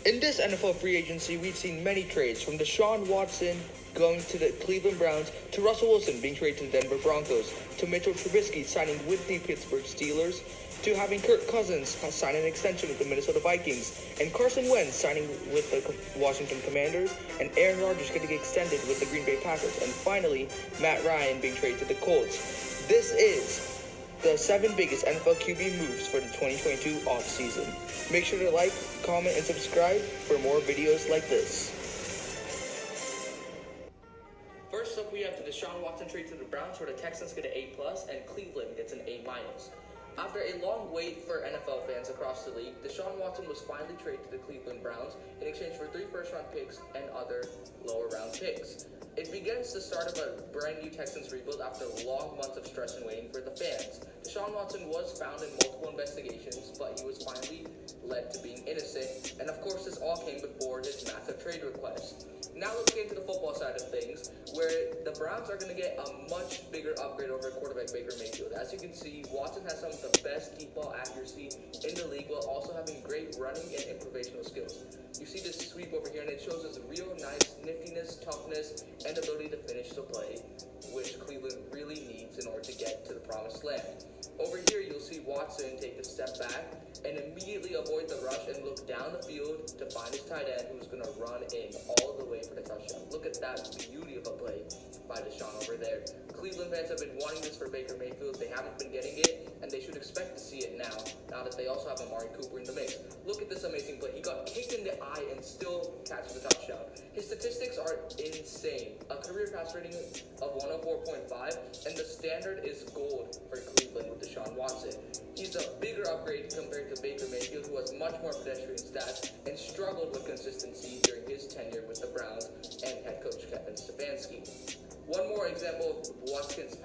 In this NFL free agency, we've seen many trades, from DeShaun Watson going to the Cleveland Browns, to Russell Wilson being traded to the Denver Broncos, to Mitchell Trubisky signing with the Pittsburgh Steelers, to having Kirk Cousins sign an extension with the Minnesota Vikings, and Carson Wentz signing with the Washington Commanders, and Aaron Rodgers getting extended with the Green Bay Packers, and finally, Matt Ryan being traded to the Colts. This is the 7 biggest NFL QB moves for the 2022 offseason. Make sure to like, comment, and subscribe for more videos like this. First up, we have the DeShaun Watson trade to the Browns, where the Texans get an A+, and Cleveland gets an A-. After a long wait for NFL fans across the league, DeShaun Watson was finally traded to the Cleveland Browns in exchange for 3 first-round picks and other lower-round picks. It begins the start of a brand-new Texans rebuild after long months of stress and waiting for the fans. DeShaun Watson was found in multiple investigations, but he was finally led to being innocent, and of course this all came before his massive trade request. Now let's get into the football side of things, where the Browns are going to get a much bigger upgrade over quarterback Baker Mayfield. As you can see, Watson has some of the best deep ball accuracy in the league, while also having great running and improvisational skills. You see this sweep over here, and it shows us real nice niftiness, toughness, and ability to finish the play, which Cleveland really needs in order to get to the promised land. Over here, you'll see Watson take a step back and immediately avoid the rush and look down the field to find his tight end, who's going to run in all the way for the touchdown. Look at that beauty of a play by DeShaun over there. Cleveland fans have been wanting this for Baker Mayfield. They haven't been getting it, and they should expect to see it now that they also have Amari Cooper in the mix. Look at this amazing play. He got kicked in the eye and still catches the touchdown. His statistics are insane. A career pass rating of 104.5, and the standard is gold for Cleveland with DeShaun Watson. He's a bigger upgrade compared to Baker Mayfield, who has much more pedestrian stats and struggled with consistency during his tenure with the Browns and head coach Kevin Stefanski. One more example of Watson's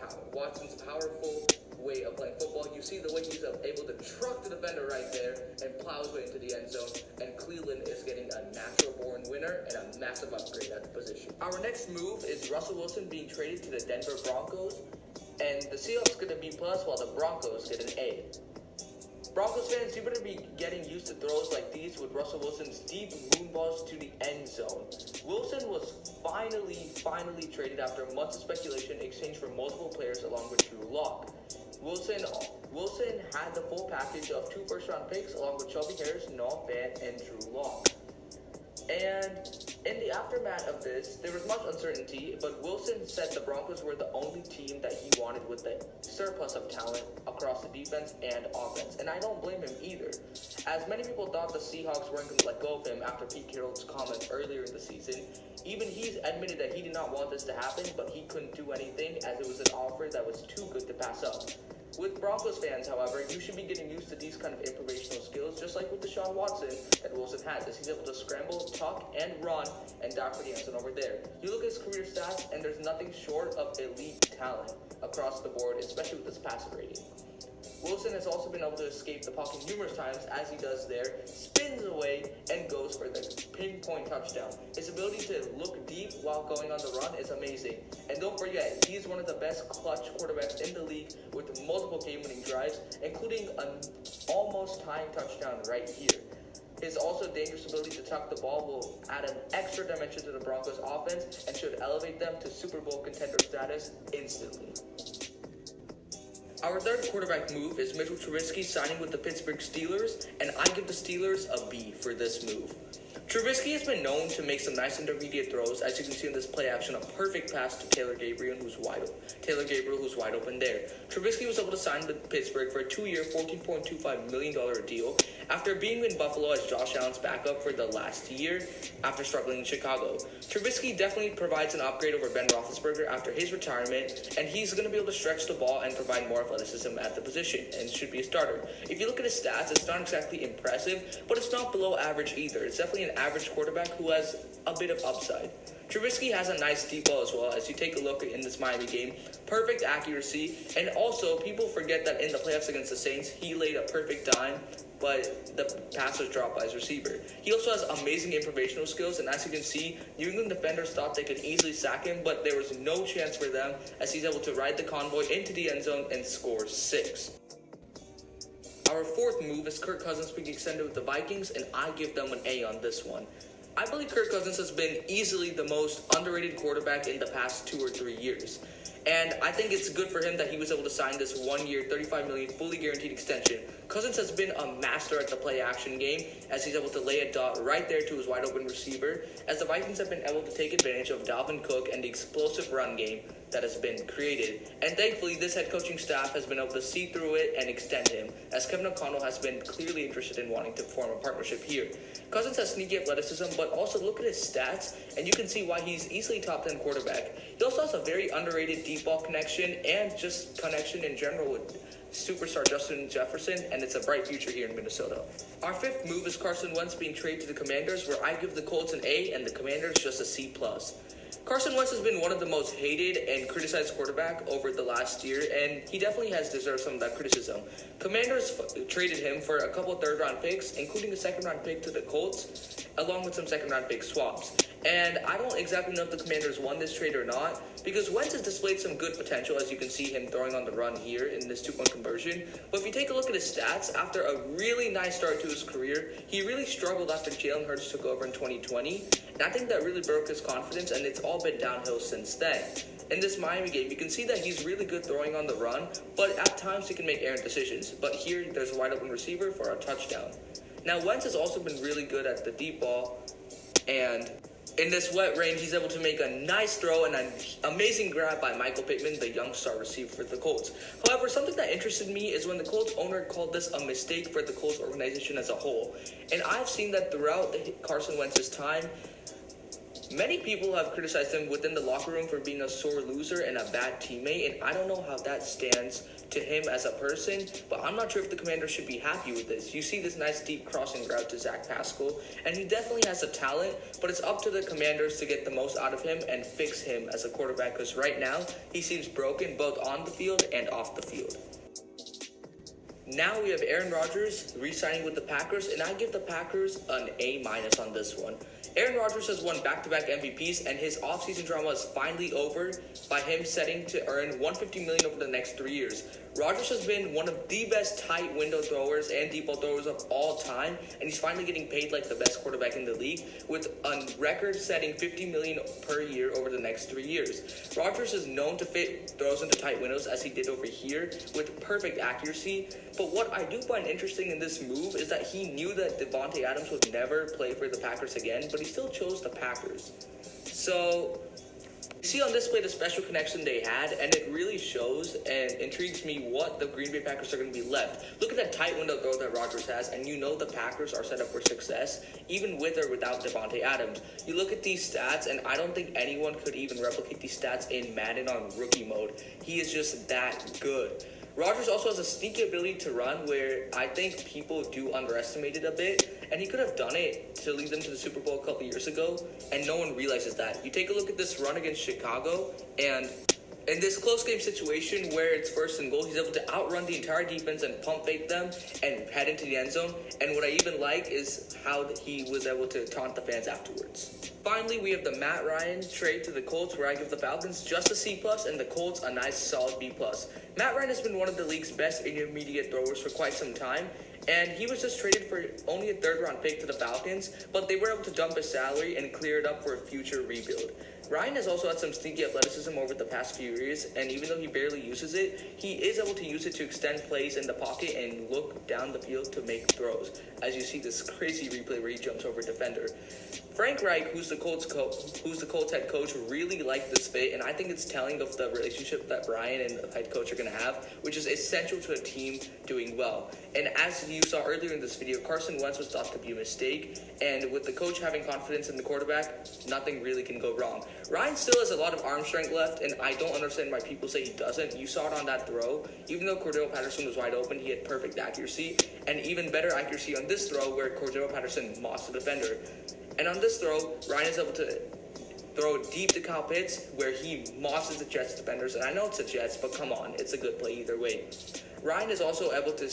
powerful way of playing football. You see the way he's able to truck the defender right there and plow his way into the end zone, and Cleveland is getting a natural-born winner and a massive upgrade at the position. Our next move is Russell Wilson being traded to the Denver Broncos, and the Seahawks get a B+, while the Broncos get an A. Broncos fans, you better be getting used to throws like these with Russell Wilson's deep moon balls to the end zone. Wilson was finally traded after months of speculation in exchange for multiple players along with Drew Lock. Wilson had the full package of 2 first-round picks along with Shelby Harris, Noah Fant, and Drew Lock. And in the aftermath of this, there was much uncertainty, but Wilson said the Broncos were the only team that he wanted with the surplus of talent across the defense and offense. And I don't blame him either, as many people thought the Seahawks weren't going to let go of him after Pete Carroll's comments earlier in the season. Even he's admitted that he did not want this to happen, but he couldn't do anything as it was an offer that was too good to pass up. With Broncos fans, however, you should be getting used to these kind of improvisational skills, just like with DeShaun Watson that Wilson has, as he's able to scramble, tuck, and run, and dive for the end zone over there. You look at his career stats, and there's nothing short of elite talent across the board, especially with his passer rating. Wilson has also been able to escape the pocket numerous times, as he does there, spins away, and goes for the pinpoint touchdown. His ability to look deep while going on the run is amazing. And don't forget, he's one of the best clutch quarterbacks in the league with multiple game-winning drives, including an almost tying touchdown right here. His also dangerous ability to tuck the ball will add an extra dimension to the Broncos' offense and should elevate them to Super Bowl contender status instantly. Our third quarterback move is Mitchell Trubisky signing with the Pittsburgh Steelers, and I give the Steelers a B for this move. Trubisky has been known to make some nice intermediate throws, as you can see in this play action, a perfect pass to Taylor Gabriel, who's wide open there. Trubisky was able to sign with Pittsburgh for a 2-year, $14.25 million deal after being in Buffalo as Josh Allen's backup for the last year after struggling in Chicago. Trubisky definitely provides an upgrade over Ben Roethlisberger after his retirement, and he's going to be able to stretch the ball and provide more athleticism at the position, and should be a starter. If you look at his stats, it's not exactly impressive, but it's not below average either. It's definitely an average quarterback who has a bit of upside. Trubisky has a nice deep ball as well, as you take a look in this Miami game. Perfect accuracy, and also people forget that in the playoffs against the Saints, he laid a perfect dime, but the pass was dropped by his receiver. He also has amazing improvisational skills, and as you can see, New England defenders thought they could easily sack him, but there was no chance for them, as he's able to ride the convoy into the end zone and score 6. Our fourth move is Kirk Cousins being extended with the Vikings, and I give them an A on this one. I believe Kirk Cousins has been easily the most underrated quarterback in the past 2 or 3 years. And I think it's good for him that he was able to sign this 1 year, $35 million, fully guaranteed extension. Cousins has been a master at the play action game, as he's able to lay a dot right there to his wide open receiver, as the Vikings have been able to take advantage of Dalvin Cook and the explosive run game that has been created. And thankfully, this head coaching staff has been able to see through it and extend him, as Kevin O'Connell has been clearly interested in wanting to form a partnership here. Cousins has sneaky athleticism, but also look at his stats, and you can see why he's easily top 10 quarterback. He also has a very underrated deep ball connection and just connection in general with superstar Justin Jefferson, and it's a bright future here in Minnesota. Our fifth move is Carson Wentz being traded to the Commanders, where I give the Colts an A and the Commanders just a C+. Carson Wentz has been one of the most hated and criticized quarterback over the last year, and he definitely has deserved some of that criticism. Commanders traded him for a couple third-round picks, including a second-round pick to the Colts, along with some second-round pick swaps. And I don't exactly know if the Commanders won this trade or not, because Wentz has displayed some good potential, as you can see him throwing on the run here in this 2-point conversion. But if you take a look at his stats, after a really nice start to his career, he really struggled after Jalen Hurts took over in 2020. And I think that really broke his confidence, and it's all been downhill since then. In this Miami game, you can see that he's really good throwing on the run, but at times he can make errant decisions. But here, there's a wide open receiver for a touchdown. Now, Wentz has also been really good at the deep ball, and in this wet rain, he's able to make a nice throw and an amazing grab by Michael Pittman, the young star receiver for the Colts. However, something that interested me is when the Colts owner called this a mistake for the Colts organization as a whole. And I've seen that throughout Carson Wentz's time, many people have criticized him within the locker room for being a sore loser and a bad teammate, and I don't know how that stands to him as a person, but I'm not sure if the Commanders should be happy with this. You see this nice deep crossing route to Zach Pascal, and he definitely has the talent, but it's up to the Commanders to get the most out of him and fix him as a quarterback, because right now, he seems broken both on the field and off the field. Now we have Aaron Rodgers re-signing with the Packers, and I give the Packers an A- on this one. Aaron Rodgers has won back-to-back MVPs, and his offseason drama is finally over by him setting to earn $150 million over the next 3 years. Rodgers has been one of the best tight window throwers and deep ball throwers of all time, and he's finally getting paid like the best quarterback in the league with a record-setting $50 million per year over the next 3 years. Rodgers is known to fit throws into tight windows, as he did over here, with perfect accuracy. But what I do find interesting in this move is that he knew that Davante Adams would never play for the Packers again, but he still chose the Packers. So you see on display the special connection they had, and it really shows and intrigues me what the Green Bay Packers are going to be left. Look at that tight window throw that Rodgers has, and you know the Packers are set up for success, even with or without Davante Adams. You look at these stats, and I don't think anyone could even replicate these stats in Madden on rookie mode. He is just that good. Rodgers also has a sneaky ability to run where I think people do underestimate it a bit, and he could have done it to lead them to the Super Bowl a couple years ago, and no one realizes that. You take a look at this run against Chicago, and in this close game situation where it's 1st and goal, he's able to outrun the entire defense and pump fake them and head into the end zone. And what I even like is how he was able to taunt the fans afterwards. Finally, we have the Matt Ryan trade to the Colts, where I give the Falcons just a C+, and the Colts a nice solid B+. Matt Ryan has been one of the league's best intermediate throwers for quite some time, and he was just traded for only a 3rd-round pick to the Falcons, but they were able to dump his salary and clear it up for a future rebuild. Ryan has also had some sneaky athleticism over the past few years, and even though he barely uses it, he is able to use it to extend plays in the pocket and look down the field to make throws. As you see this crazy replay where he jumps over a defender. Frank Reich, who's the Colts head coach, really liked this fit, and I think it's telling of the relationship that Brian and the head coach are going to have, which is essential to a team doing well. And as you saw earlier in this video, Carson Wentz was thought to be a mistake, and with the coach having confidence in the quarterback, nothing really can go wrong. Ryan still has a lot of arm strength left, and I don't understand why people say he doesn't. You saw it on that throw. Even though Cordell Patterson was wide open, he had perfect accuracy, and even better accuracy on this throw where Cordell Patterson mossed the defender. And on this throw, Ryan is able to throw deep to Kyle Pitts, where he mosses the Jets defenders. And I know it's the Jets, but come on, it's a good play either way. Ryan is also able to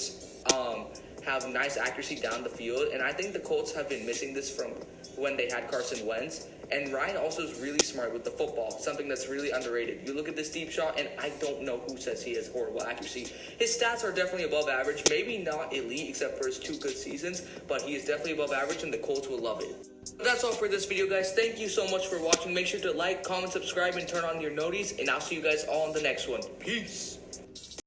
have nice accuracy down the field, and I think the Colts have been missing this from when they had Carson Wentz. And Ryan also is really smart with the football, something that's really underrated. You look at this deep shot, and I don't know who says he has horrible accuracy. His stats are definitely above average, maybe not elite except for his 2 good seasons, but he is definitely above average, and the Colts will love it. But that's all for this video, guys. Thank you so much for watching. Make sure to like, comment, subscribe, and turn on your noties, and I'll see you guys all in the next one. Peace!